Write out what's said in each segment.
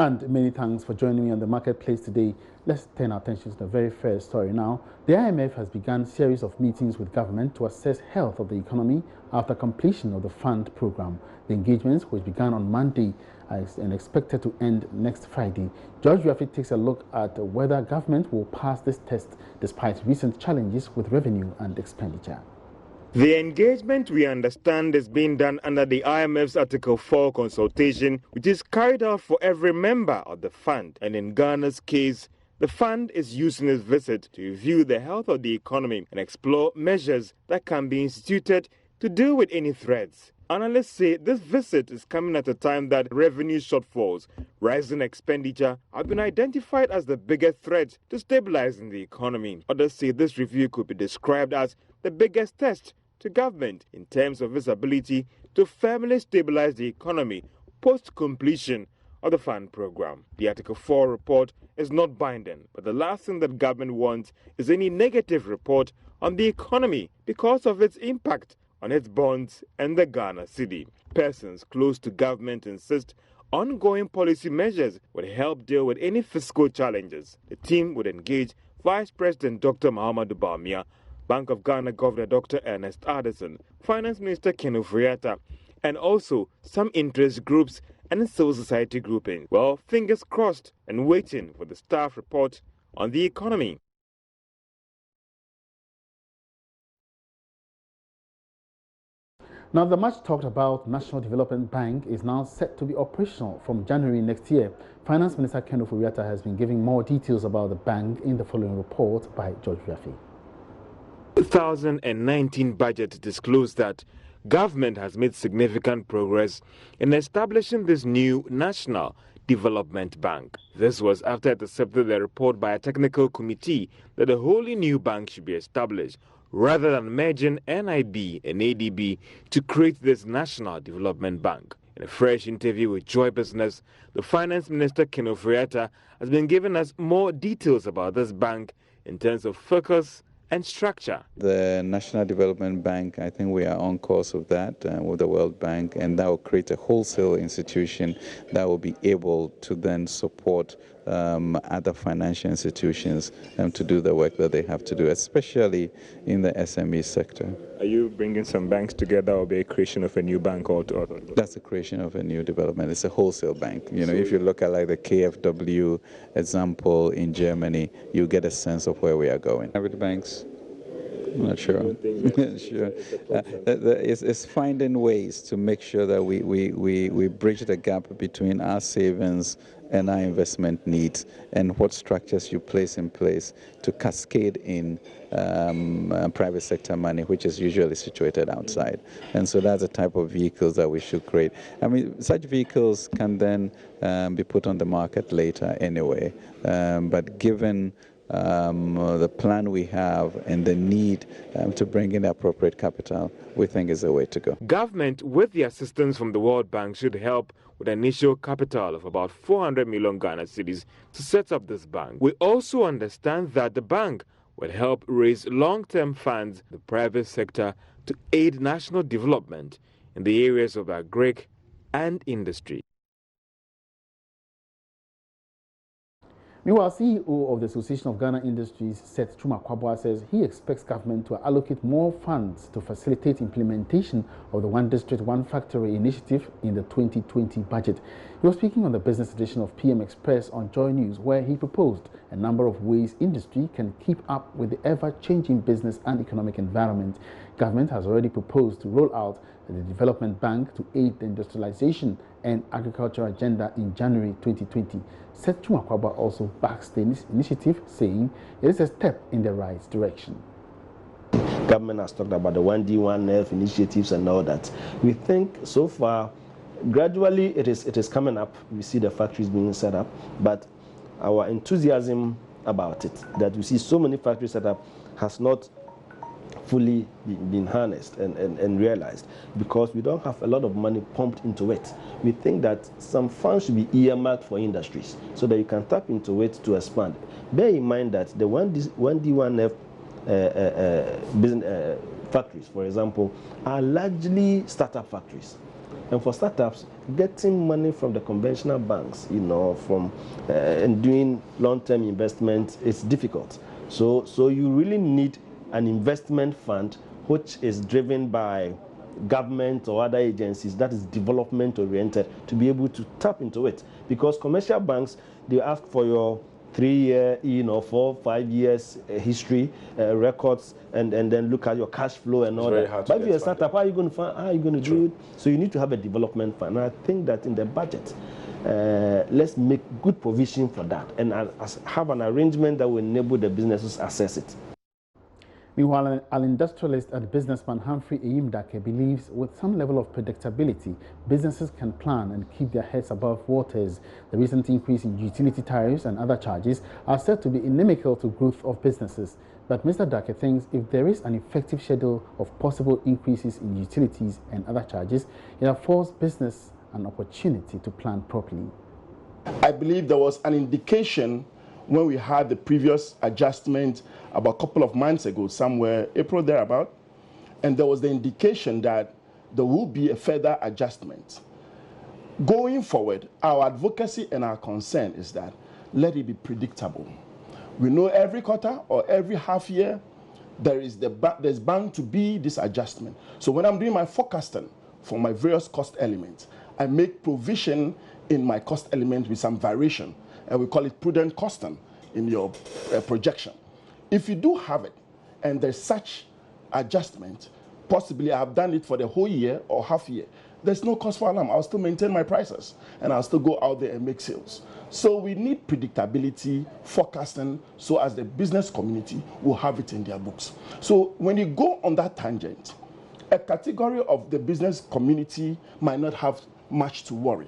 And many thanks for joining me on the marketplace today. Let's turn our attention to the very first story now. The IMF has begun a series of meetings with government to assess health of the economy after completion of the fund program. The engagements, which began on Monday and expected to end next Friday. JoyNews takes a look at whether government will pass this test despite recent challenges with revenue and expenditure. The engagement, we understand, is being done under the IMF's Article 4 consultation, which is carried out for every member of the fund. And in Ghana's case, the fund is using its visit to review the health of the economy and explore measures that can be instituted to deal with any threats. Analysts say this visit is coming at a time that revenue shortfalls, rising expenditure have been identified as the biggest threat to stabilizing the economy. Others say this review could be described as the biggest test to government in terms of its ability to firmly stabilize the economy post-completion of the fund program. The Article 4 report is not binding, but the last thing that government wants is any negative report on the economy because of its impact on its bonds and the Ghana cedi. Persons close to government insist ongoing policy measures would help deal with any fiscal challenges. The team would engage Vice President Dr. Muhammadu Bawumia, Bank of Ghana Governor Dr. Ernest Addison, Finance Minister Ken Ofori-Atta, and also some interest groups and civil society groupings. Well, fingers crossed and waiting for the staff report on the economy. Now, the much talked about National Development Bank is now set to be operational from January next year. Finance Minister Ken Ofori-Atta has been giving more details about the bank in the following report by JoyNews. 2019 budget disclosed that government has made significant progress in establishing this new National Development Bank. This was after it accepted the report by a technical committee that a wholly new bank should be established rather than merging NIB and ADB to create this National Development Bank. In a fresh interview with Joy Business, the Finance Minister Ken Ofori-Atta has been giving us more details about this bank in terms of focus and structure. The National Development Bank, I think we are on course of that with the World Bank, and that will create a wholesale institution that will be able to then support other financial institutions to do the work that they have to do, especially in the SME sector. Are you bringing some banks together or be a creation of a new bank? That's the creation of a new development. It's a wholesale bank. You know, if you look at like the KfW example in Germany, you get a sense of where we are going. Every banks, I'm not sure. Sure. It's finding ways to make sure that we bridge the gap between our savings and our investment needs, and what structures you place in place to cascade in private sector money, which is usually situated outside. And so that's the type of vehicles that we should create. I mean, such vehicles can then be put on the market later anyway, but given the plan we have and the need to bring in the appropriate capital, we think is the way to go. Government, with the assistance from the World Bank, should help with an initial capital of about 400 million Ghana cedis to set up this bank. We also understand that the bank will help raise long-term funds in the private sector to aid national development in the areas of agric and industry. Meanwhile, CEO of the Association of Ghana Industries, Seth Chuma Kwabwa, says he expects government to allocate more funds to facilitate implementation of the One District, One Factory initiative in the 2020 budget. He was speaking on the business edition of PM Express on JoyNews, where he proposed a number of ways industry can keep up with the ever-changing business and economic environment. Government has already proposed to roll out the Development Bank to aid the industrialization and agricultural agenda in January 2020. Seth Chuma Kwabwa also backs the initiative, saying it is a step in the right direction. Government has talked about the 1D, 1F initiatives and all that. We think so far, gradually it is coming up. We see the factories being set up, but our enthusiasm about it, that we see so many factories set up, has not fully been harnessed and realized, because we don't have a lot of money pumped into it. We think that some funds should be earmarked for industries so that you can tap into it to expand. Bear in mind that the 1D, 1F business factories, for example, are largely startup factories. And for startups, getting money from the conventional banks, and doing long-term investment is difficult. So you really need an investment fund which is driven by government or other agencies that is development oriented to be able to tap into it. Because commercial banks, they ask for your 3-year, 4, 5 years history, records, and then look at your cash flow and all that. But if you're a startup, how are you going to do it? So you need to have a development fund. And I think that in the budget, let's make good provision for that and have an arrangement that will enable the businesses access it. Meanwhile, an industrialist and businessman Humphrey Eyimdake believes with some level of predictability, businesses can plan and keep their heads above waters. The recent increase in utility tariffs and other charges are said to be inimical to growth of businesses. But Mr. Dake thinks if there is an effective schedule of possible increases in utilities and other charges, it affords business an opportunity to plan properly. I believe there was an indication when we had the previous adjustment about a couple of months ago, somewhere April thereabout, and there was the indication that there will be a further adjustment. Going forward, our advocacy and our concern is that let it be predictable. We know every quarter or every half year there's bound to be this adjustment. So when I'm doing my forecasting for my various cost elements, I make provision in my cost element with some variation, and we call it prudent costing in your projection. If you do have it, and there's such adjustment, possibly I have done it for the whole year or half year, there's no cause for alarm. I'll still maintain my prices, and I'll still go out there and make sales. So we need predictability, forecasting, so as the business community will have it in their books. So when you go on that tangent, a category of the business community might not have much to worry,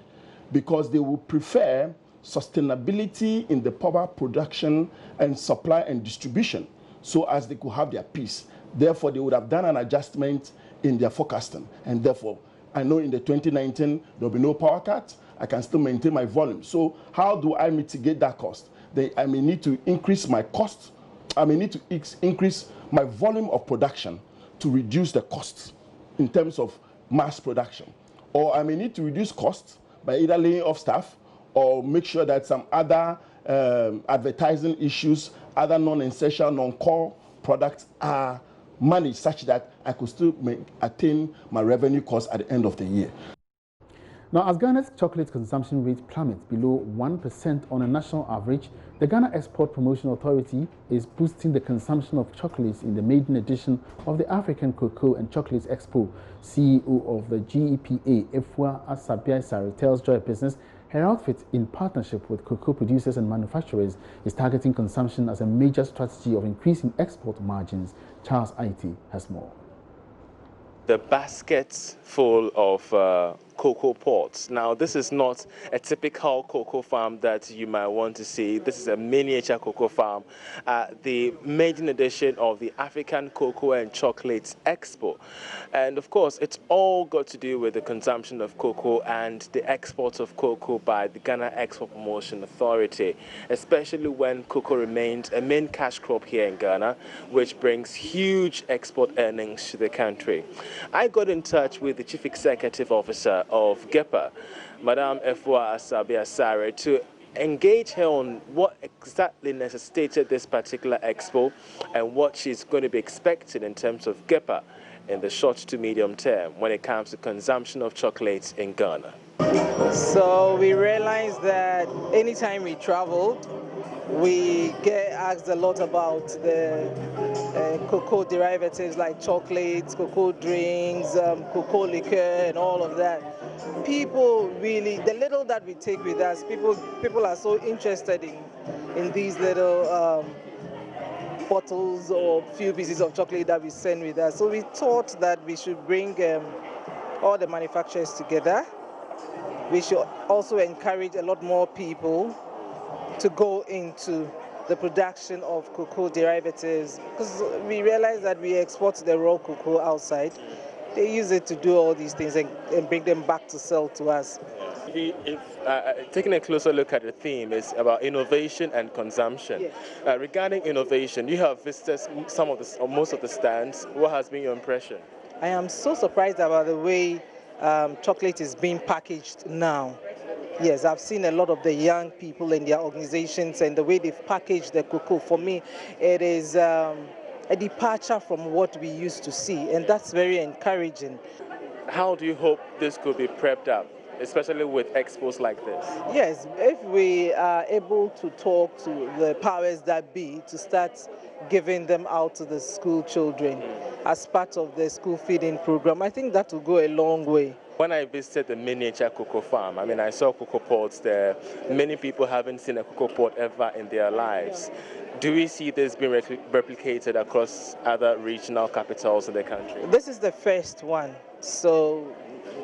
because they will prefer sustainability in the power production and supply and distribution, so as they could have their peace. Therefore, they would have done an adjustment in their forecasting, and therefore, I know in the 2019 there will be no power cut. I can still maintain my volume. So how do I mitigate that cost? I may need to increase my cost. I may need to increase my volume of production to reduce the costs in terms of mass production. Or I may need to reduce costs by either laying off staff or make sure that some other advertising issues, other non-essential, non-core products are managed such that I could still attain my revenue costs at the end of the year. Now, as Ghana's chocolate consumption rate plummets below 1% on a national average, the Ghana Export Promotion Authority is boosting the consumption of chocolates in the maiden edition of the African Cocoa and Chocolates Expo. CEO of the GEPA, Efua Asabiaisare, tells Joy Business her outfit, in partnership with cocoa producers and manufacturers, is targeting consumption as a major strategy of increasing export margins. Charles Aiti has more. The baskets full of cocoa pods. Now, this is not a typical cocoa farm that you might want to see. This is a miniature cocoa farm at the maiden edition of the African Cocoa and Chocolates Expo. And of course, it's all got to do with the consumption of cocoa and the export of cocoa by the Ghana Export Promotion Authority, especially when cocoa remains a main cash crop here in Ghana, which brings huge export earnings to the country. I got in touch with the Chief Executive Officer of GEPA, Madame Efua Asabiaisare, to engage her on what exactly necessitated this particular expo and what she's going to be expecting in terms of GEPA in the short to medium term when it comes to consumption of chocolates in Ghana. So we realized that anytime we travel, we get asked a lot about the cocoa derivatives like chocolates, cocoa drinks, cocoa liquor, and all of that. People really, the little that we take with us, people are so interested in these little bottles or few pieces of chocolate that we send with us. So we thought that we should bring all the manufacturers together. We should also encourage a lot more people to go into the production of cocoa derivatives, because we realize that we export the raw cocoa outside. They use it to do all these things and bring them back to sell to us. Taking a closer look at the theme is about innovation and consumption. Yes. Regarding innovation, you have visited most of the stands. What has been your impression? I am so surprised about the way chocolate is being packaged now. Yes, I've seen a lot of the young people in their organizations and the way they've packaged the cocoa. For me, it is a departure from what we used to see, and that's very encouraging. How do you hope this could be prepped up, especially with expos like this? Yes, if we are able to talk to the powers that be to start giving them out to the school children as part of the school feeding program, I think that will go a long way. When I visited the miniature cocoa farm, I mean, I saw cocoa pods there. Many people haven't seen a cocoa pod ever in their lives. Do we see this being replicated across other regional capitals in the country? This is the first one. So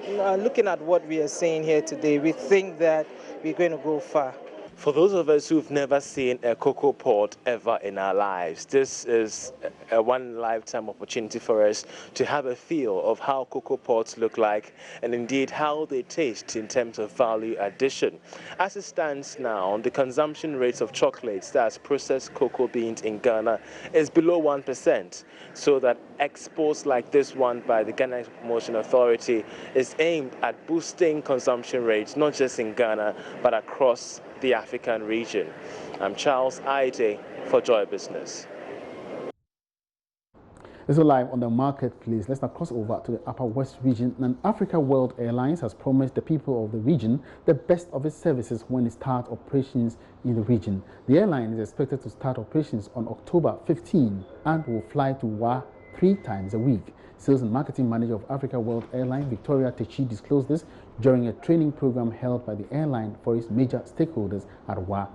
looking at what we are saying here today, we think that we're going to go far. For those of us who've never seen a cocoa pod ever in our lives, this is a one-lifetime opportunity for us to have a feel of how cocoa pods look like and indeed how they taste in terms of value addition. As it stands now, the consumption rates of chocolates, that's processed cocoa beans in Ghana, is below 1%. So that exports like this one by the Ghana Promotion Authority is aimed at boosting consumption rates, not just in Ghana, but across the African region. I'm Charles Aide for Joy Business. This is live on the marketplace. Let's now cross over to the Upper West region. And Africa World Airlines has promised the people of the region the best of its services when it starts operations in the region. The airline is expected to start operations on October 15 and will fly to WA 3 times a week. Sales and Marketing Manager of Africa World Airlines, Victoria Techi, disclosed this during a training program held by the airline for its major stakeholders at WA.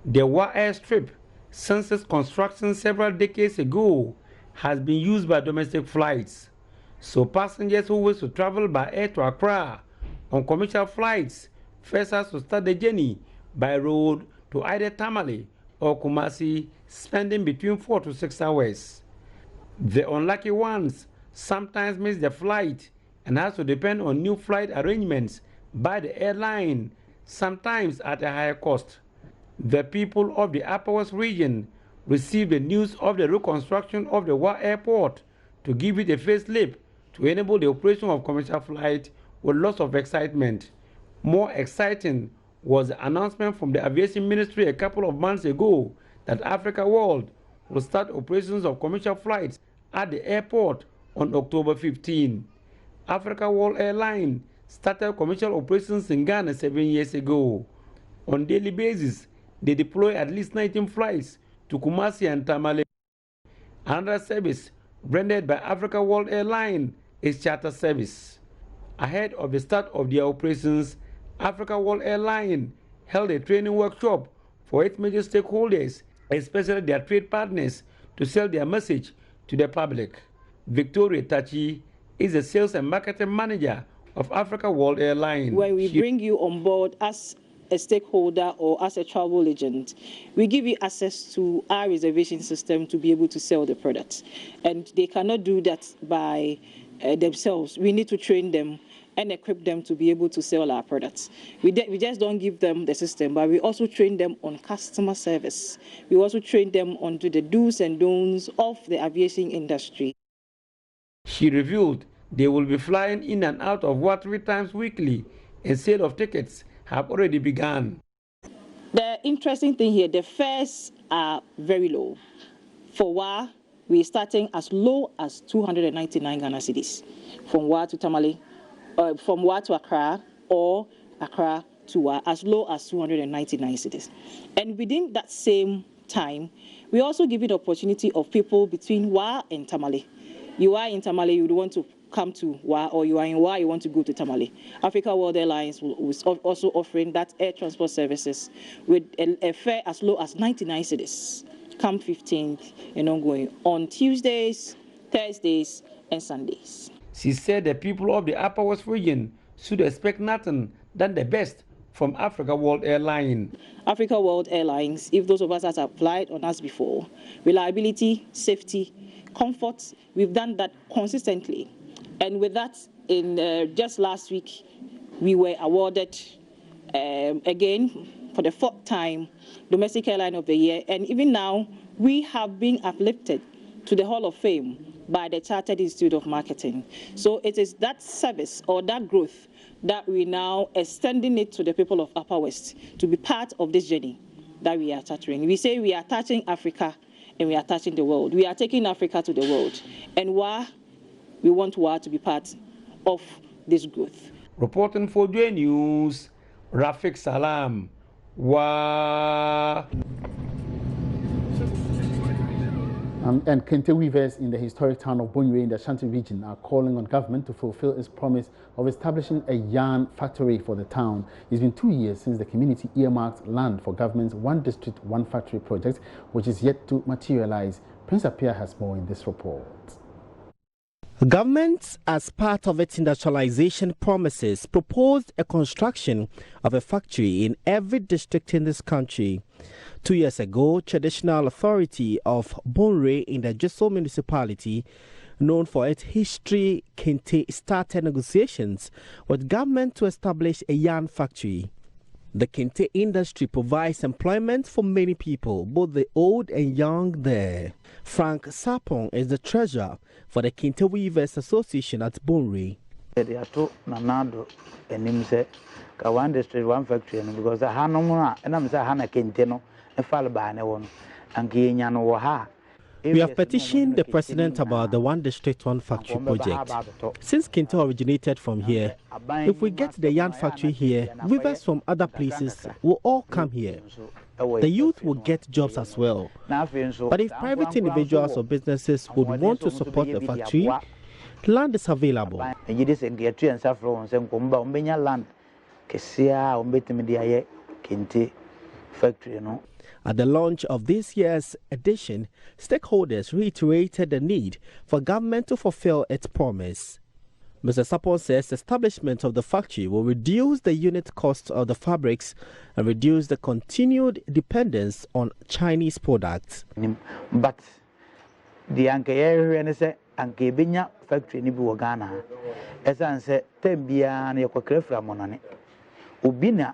The WA airstrip, since its construction several decades ago, has been used by domestic flights. So passengers who wish to travel by air to Accra on commercial flights first has to start the journey by road to either Tamale or Kumasi, spending between 4 to 6 hours. The unlucky ones sometimes miss the flight and has to depend on new flight arrangements by the airline, sometimes at a higher cost. The people of the Upper West region received the news of the reconstruction of the WA airport to give it a facelift to enable the operation of commercial flight with lots of excitement. More exciting was the announcement from the Aviation Ministry a couple of months ago that Africa World will start operations of commercial flights at the airport on October 15. Africa World Airlines started commercial operations in Ghana 7 years ago. On daily basis, they deploy at least 19 flights to Kumasi and Tamale. Another service rendered by Africa World Airlines is charter service. Ahead of the start of their operations, Africa World Airlines held a training workshop for its major stakeholders, especially their trade partners, to sell their message to the public. Victoria Tachi is the Sales and Marketing Manager of Africa World Airlines. When we bring you on board as a stakeholder or as a travel agent, we give you access to our reservation system to be able to sell the products. And they cannot do that by themselves. We need to train them and equip them to be able to sell our products. We just don't give them the system, but we also train them on customer service. We also train them onto the do's and don'ts of the aviation industry. She revealed they will be flying in and out of WA 3 times weekly, and sale of tickets have already begun. The interesting thing here, the fares are very low. For WA, we're starting as low as 299 Ghana cedis from WA to Tamale. From WA to Accra or Accra to WA, as low as 299 cedis. And within that same time, we also give you the opportunity of people between WA and Tamale. You are in Tamale, you want to come to WA, or you are in WA, you want to go to Tamale. Africa World Airlines was also offering that air transport services with a fare as low as 99 cedis, come 15th and ongoing, on Tuesdays, Thursdays, and Sundays. She said the people of the Upper West region should expect nothing than the best from Africa World Airlines. Africa World Airlines, if those of us that have applied on us before, reliability, safety, comfort, we've done that consistently. And with that, in just last week, we were awarded again for the 4th time Domestic Airline of the Year. And even now, we have been uplifted to the Hall of Fame by the Chartered Institute of Marketing. So it is that service or that growth that we now extending it to the people of Upper West to be part of this journey that we are touching. We say we are touching Africa and we are touching the world. We are taking Africa to the world. And why we want WA to be part of this growth. Reporting for JoyNews, Rafik Salam. WA. And Kente weavers in the historic town of Bonue in the Ashanti region are calling on government to fulfill its promise of establishing a yarn factory for the town. It's been 2 years since the community earmarked land for government's One District, One Factory project, which is yet to materialize. Prince Appiah has more in this report. Government, as part of its industrialization promises, proposed a construction of a factory in every district in this country. 2 years ago, traditional authority of Bonre in the Jesso municipality, known for its history, Kente, started negotiations with government to establish a yarn factory. The Kente industry provides employment for many people, both the old and young there. Frank Sapong is the treasurer for the Kente Weavers Association at Bonre. One district, one factory, because I have no more, and I'm saying Kente no, and fall by no one. We have petitioned the president about the One District, One Factory project. Since Kente originated from here, if we get the yarn factory here, weavers from other places will all come here. The youth will get jobs as well. But if private individuals or businesses would want to support the factory, land is available. At the launch of this year's edition, stakeholders reiterated the need for government to fulfill its promise. Mr. Sapon says establishment of the factory will reduce the unit cost of the fabrics and reduce the continued dependence on Chinese products. But the Anke factory ni bi Ghana, as I said, Tembia and Yokokrefra Monane. Ubina.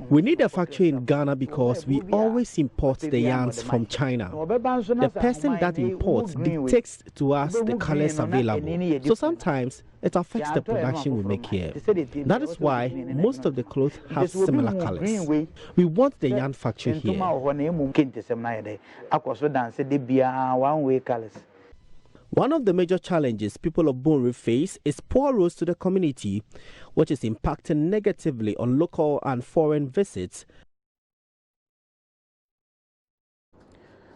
We need a factory in Ghana because we always import the yarns from China. The person that imports dictates to us the colors available. So sometimes it affects the production we make here. That is why most of the clothes have similar colors. We want the yarn factory here. One of the major challenges people of Bonre face is poor roads to the community, which is impacting negatively on local and foreign visits.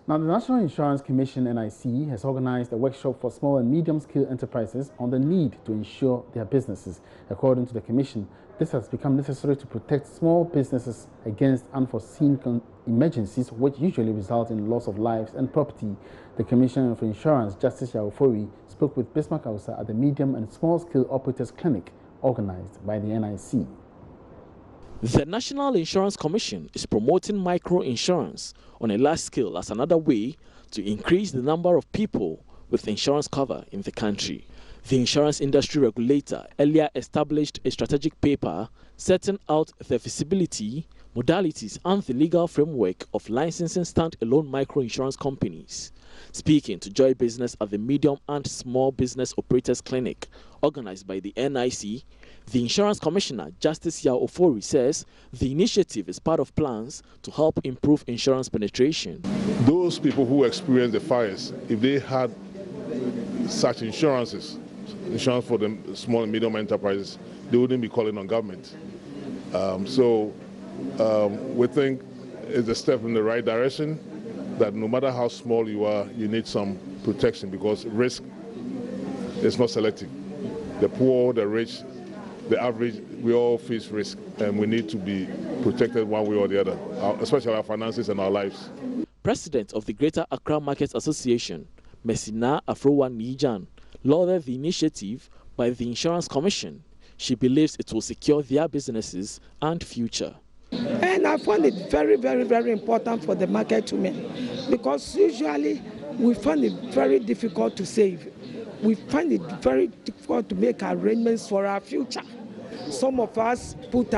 Now, the National Insurance Commission, NIC, has organized a workshop for small and medium-scale enterprises on the need to insure their businesses. According to the Commission, this has become necessary to protect small businesses against unforeseen emergencies, which usually result in loss of lives and property. The Commissioner for Insurance, Justice Yaofori, spoke with Bismarck Ausa at the Medium and Small-Scale Operators Clinic organized by the NIC. The National Insurance Commission is promoting micro-insurance on a large scale as another way to increase the number of people with insurance cover in the country. The insurance industry regulator earlier established a strategic paper setting out the feasibility, modalities, and the legal framework of licensing stand-alone micro-insurance companies. Speaking to Joy Business at the Medium and Small Business Operators Clinic, organized by the NIC, the Insurance Commissioner, Justice Yaofori, says the initiative is part of plans to help improve insurance penetration. Those people who experience the fires, if they had such insurance for the small and medium enterprises, they wouldn't be calling on government. We think it's a step in the right direction, that no matter how small you are, you need some protection because risk is not selective. The poor, the rich, the average, we all face risk, and we need to be protected one way or the other, especially our finances and our lives. President of the Greater Accra Markets Association, Messina Afrowa Nijan, lauded the initiative by the Insurance Commission. She believes it will secure their businesses and future. And I find it very, very, very important for the market women because usually we find it very difficult to save. We find it very difficult to make arrangements for our future. some of us put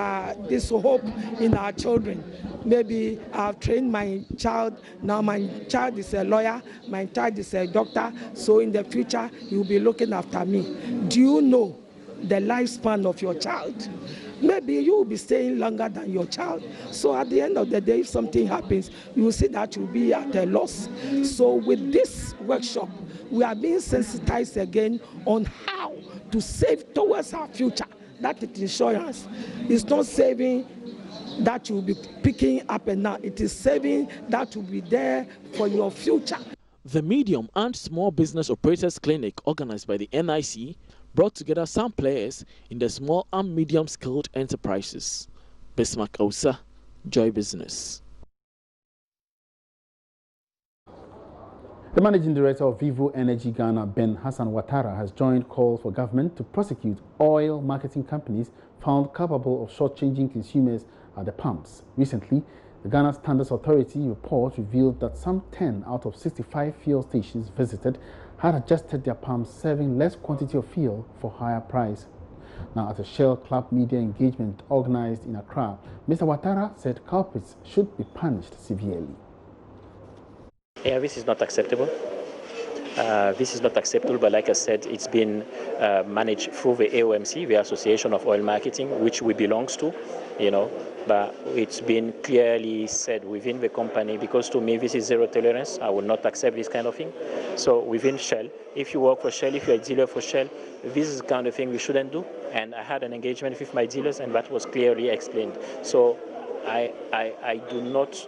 this hope in our children. Maybe I've trained my child, now my child is a lawyer, my child is a doctor, so in the future he will be looking after me. Do you know the lifespan of your child? Maybe you will be staying longer than your child. So at the end of the day, if something happens, you will see that you'll be at a loss. So with this workshop, we are being sensitized again on how to save towards our future. That is insurance. It's not saving that you'll be picking up and now. It is saving that will be there for your future. The Medium and Small Business Operators Clinic, organized by the NIC, brought together some players in the small and medium skilled enterprises. Bismarck Ausa, Joy Business. The managing director of Vivo Energy Ghana, Ben Hassan Ouattara, has joined calls for government to prosecute oil marketing companies found capable of shortchanging consumers at the pumps. Recently, the Ghana Standards Authority report revealed that some 10 out of 65 fuel stations visited had adjusted their pumps, serving less quantity of fuel for higher price. Now, at a Shell Club media engagement organized in Accra, Mr. Ouattara said culprits should be punished severely. Yeah, this is not acceptable. This is not acceptable, but like I said, it's been managed through the AOMC, the Association of Oil Marketing, which we belongs to, but it's been clearly said within the company, because to me this is zero tolerance. I will not accept this kind of thing. So within Shell, if you work for Shell, if you're a dealer for Shell, this is the kind of thing we shouldn't do. And I had an engagement with my dealers, and that was clearly explained. So I do not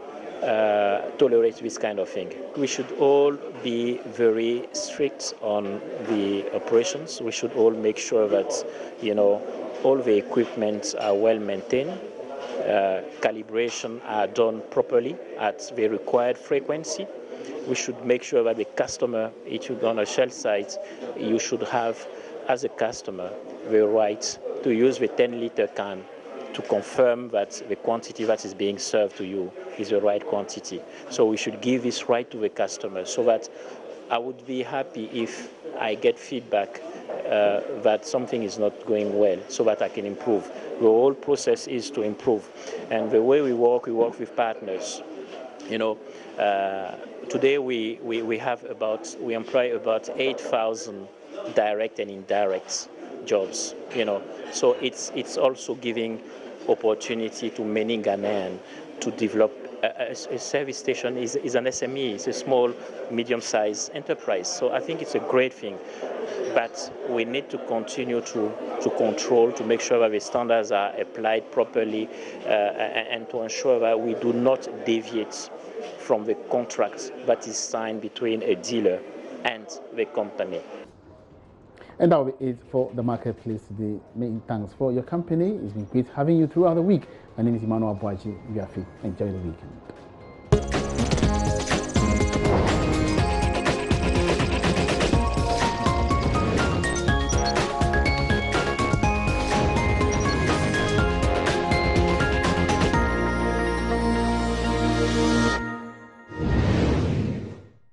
tolerate this kind of thing. We should all be very strict on the operations. We should all make sure that, all the equipment are well maintained, calibration are done properly at the required frequency. We should make sure that the customer, if you go on a Shell site, you should have, as a customer, the right to use the 10-liter can to confirm that the quantity that is being served to you is the right quantity. So we should give this right to the customer, so that I would be happy if I get feedback that something is not going well, so that I can improve. The whole process is to improve. And the way we work with partners. Today we employ about 8,000 direct and indirect jobs, So it's also giving opportunity to many Ghanaians to develop a service station. Is an SME, it's a small, medium-sized enterprise. So I think it's a great thing. But we need to continue to control, to make sure that the standards are applied properly, and to ensure that we do not deviate from the contract that is signed between a dealer and the company. And that will be it for the marketplace today. Many thanks for your company. It's been great having you throughout the week. My name is Emmanuel Boaji. Enjoy the weekend.